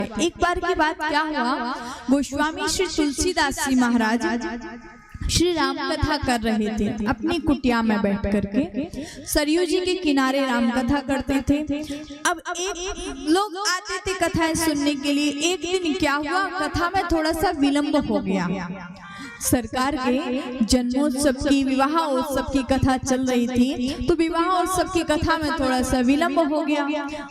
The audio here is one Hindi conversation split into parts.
एक बार की बात क्या हुआ, गोस्वामी श्री तुलसीदास जी महाराज श्री राम कथा कर रहे थे अपनी कुटिया में बैठ करके, सरयू जी के किनारे राम कथा करते थे। अब एक लोग आते थे कथाएं सुनने के लिए। एक दिन क्या हुआ, कथा में थोड़ा सा विलंब हो गया। सरकार के जन्मोत्सव की, विवाह उत्सव की कथा चल रही थी, तो विवाह उत्सव की कथा में थोड़ा सा विलंब हो गया।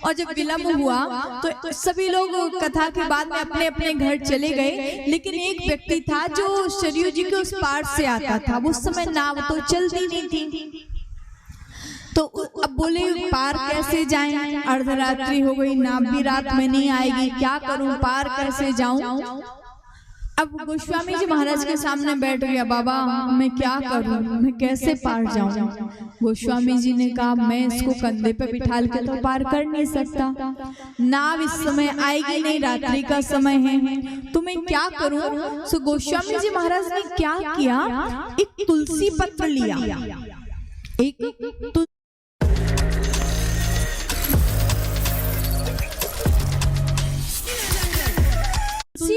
और जब विलंब हुआ तो सभी लोग कथा के बाद में अपने अपने घर चले गए। लेकिन एक व्यक्ति था जो सरयू जी के उस पार से आता था। उस समय नाव तो चलती नहीं थी, तो अब बोले पार कैसे जाएं, अर्धरात्रि हो गई, नाव भी रात में नहीं आएगी, क्या करूं, पार कैसे जाऊं। अब गोस्वामी जी महाराज के सामने बैठ गया, बाबा मैं क्या करूं, मैं कैसे पार जाऊं। गोस्वामी जी ने कहा मैं इसको कंधे पे बिठा के तो पार कर नहीं सकता, नाव इस समय आएगी नहीं, रात्रि का समय है, तो मैं क्या करूं। सो गोस्वामी जी महाराज ने क्या किया, एक तुलसी पत्र लिया, एक तुलसी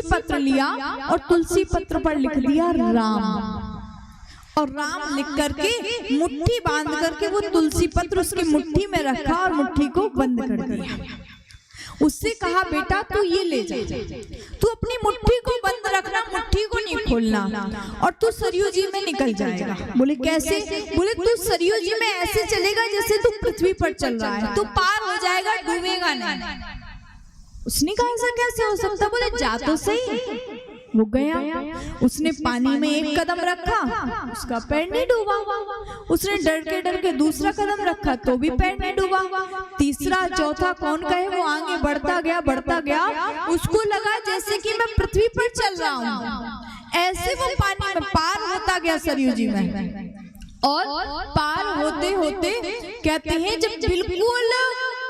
पत्र लिया और तुलसी पत्र पर लिख दिया राम, और राम लिख करके मुट्ठी बांध करके वो तुलसी पत्र उसकी मुट्ठी में रखा और मुट्ठी को बंद कर दिया। उससे कहा बेटा तू ये ले जा, तू अपनी मुट्ठी को बंद रखना, मुट्ठी को नहीं खोलना, और तू सरयू जी में निकल जाएगा। बोले कैसे, बोले तू सरयू जी में ऐसे चलेगा जैसे तू पृथ्वी पर चल रहा है, तू पार हो जाएगा, डूबेगा नहीं। उसने कहा ऐसा कैसे हो सकता, बोले जा तो सही। वो गया, उसने पानी में एक कदम रखा, उसका पैर नहीं डूबा। उसने डर के दूसरा कदम रखा तो भी पैर नहीं डूबा। तीसरा चौथा कौन कहे, वो आगे बढ़ता गया। उसको लगा जैसे कि मैं पृथ्वी पर चल रहा हूँ। ऐसे वो पानी में पार होता गया सरयू जी में, और पार होते होते कहते हैं जब बिल्कुल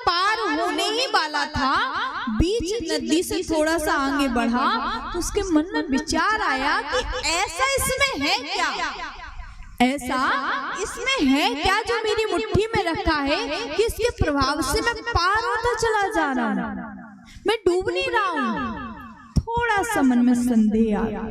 पार होने ही वाला था, बीच नदी से थोड़ा सा आगे बढ़ा, तो उसके मन में विचार आया कि ऐसा इसमें है क्या, ऐसा इसमें है क्या जो मेरी मुट्ठी में रखा है कि इसके प्रभाव से मैं पार होता चला जा रहा हूं, मैं डूब नहीं रहा हूं। थोड़ा सा मन में संदेह आया,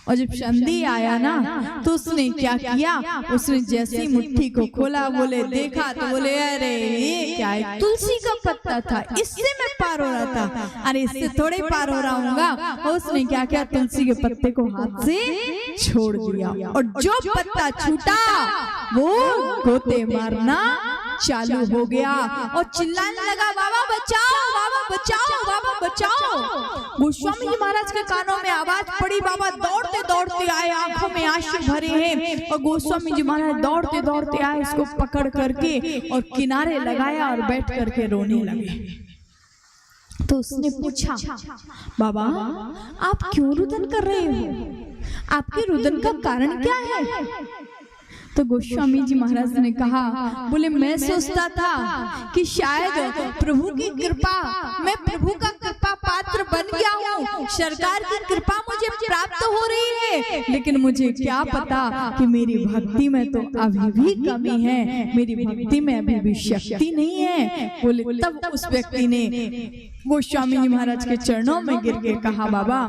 और जब संदेह आया ना तो उसने क्या किया, उसने जैसी मुट्ठी को खोला, बोले देखा तो बोले अरे ये क्या है, तुलसी का पत्ता था, इससे मैं पार हो रहा था, अरे इससे थोड़े पार हो रहा हूँगा। और उसने क्या किया, तुलसी के पत्ते को हाथ से छोड़ दिया, और जो पत्ता छूटा वो गोते मारना चालू हो गया और चिल्लाने लगा बाबा बचाओ, बाबा बचाओ, बाबा बचाओ। गोस्वामी जी महाराज के कानों में आवाज पड़ी, बाबा दौड़ते आए, आंखों में आंसू भरे हैं, और गोस्वामी जी महाराज दौड़ते आए, इसको पकड़ करके और किनारे लगाया और बैठ करके रोने लगे। तो उसने पूछा बाबा आप क्यों रुदन कर रहे हो, आपके रुदन का कारण क्या है। तो गोस्वामी जी महाराज ने कहा, बोले मैं सोचता था कि शायद प्रभु की कृपा, मैं प्रभु का कृपा पात्र बन गया हूँ, सरकार की कृपा मुझे प्राप्त हो रही है, लेकिन मुझे क्या पता कि मेरी भक्ति में तो अभी भी कमी है, मेरी भक्ति में अभी भी शक्ति नहीं है। बोले तब उस व्यक्ति ने गोस्वामी जी महाराज के चरणों में गिर के कहा बाबा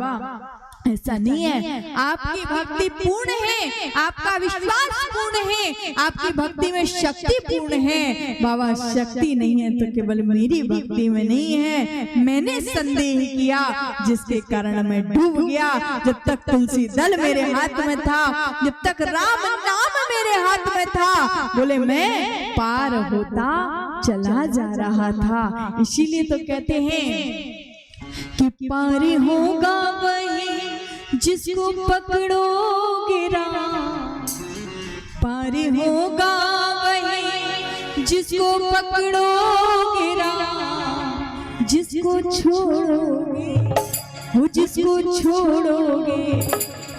ऐसा नहीं है, आपकी भक्ति पूर्ण है, आपका विश्वास पूर्ण है, आपकी भक्ति में शक्ति पूर्ण है। बाबा शक्ति नहीं है तो केवल मेरी भक्ति में नहीं है, मैंने संदेह किया जिसके कारण मैं डूब गया। जब तक तुलसी दल मेरे हाथ में था, जब तक राम नाम मेरे हाथ में था, बोले मैं पार होता चला जा रहा था। इसीलिए तो कहते हैं कि पार होगा वही जिसको पकड़ोगे राम, पार होगा वही जिसको पकड़ोगे राम, जिसको छोड़ोगे वो जिसको छोड़ोगे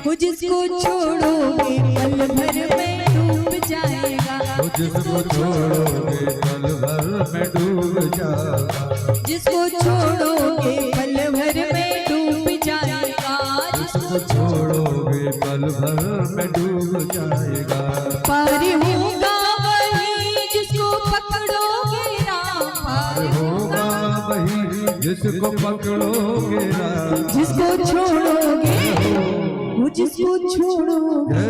वो जिसको छोड़ोगे पल भर में डूब जाएगा, वो जिसको छोड़ोगे पल भर में डूब जाएगा, जिसको छोड़ोगे पल भर में डूब जाएगा, जिसको छोड़ोगे पल भर में डूब जाएगा। पार होगा वही जिसको पकड़ोगे राम, पार होगा वही जिसको जिसको पकड़ोगे राम, जिसको छोड़ोगे, वो जिसको छोड़ोगे,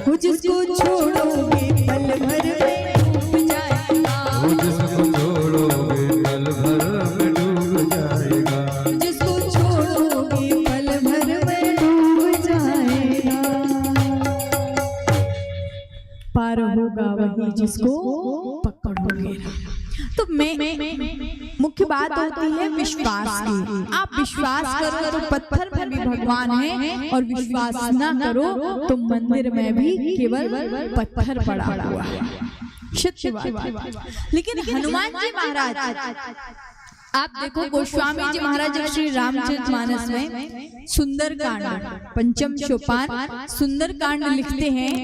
वो जिसको छोड़ोगे पल भर में डूब जाएगा, वो जिसको छोड़ोगे पल भर में डूब जाएगा, जिसको छोड़ोगे पल भर में डूब जाएगा। पार होगा वही जिसको पकड़ोगे। तो मैं मुख्य बात होती है विश्वास की। आप विश्वास करो तो पत्थर पर भी भगवान है, और विश्वास ना करो तो मंदिर में भी केवल पत्थर पड़ा हुआ है। सत्य बात। लेकिन हनुमान जी महाराज, आप देखो गोस्वामी जी महाराज श्री रामचरितमानस में सुंदरकांड पंचम सोपान सुंदरकांड लिखते हैं।